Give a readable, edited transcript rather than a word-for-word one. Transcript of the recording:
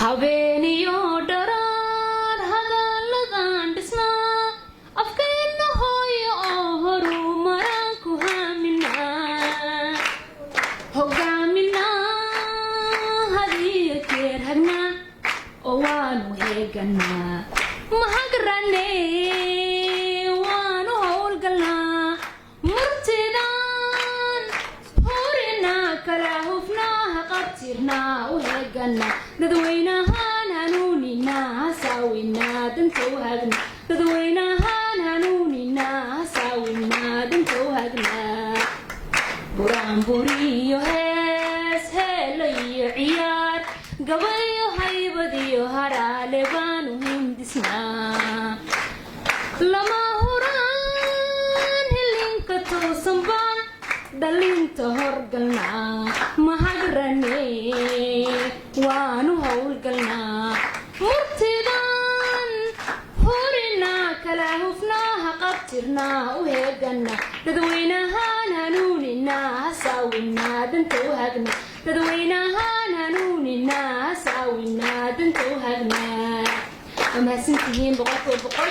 habeeniyo dharaan hadaalladan dhisnaa afkeenna hooyo oo horumaraan ku haaminaa hogaaminaa hadiyo jeer hagnaa oo waanu heeganaa mahagrane waanu howlgalnaa murtidaan hurinaa kala hufnaa haqabtirnaa u heeganaa dadweynahaan hanuuninaa hasaawinaa danta u hagnaa dadweynahaan hanuuninaa hasaawinaa danta u hagnaa buraanburiyo hees heelo iyo ciyaar gabayo haybadiyo haraale baanu hindisnaa lama huraan hilinka toosan baan dhalinta horgalnaa mahagrane waanu howlgalnaa murtidaan hurinaa kala hufnaa haqabtirnaa u heeganaa dadweynahaan hanuuninaa hasaawinaa danta u hagnaa dadweynahaan hanuuninaa hasaawinaa danta u hagnaa waa mahadsantihiin boqolkiiba boqol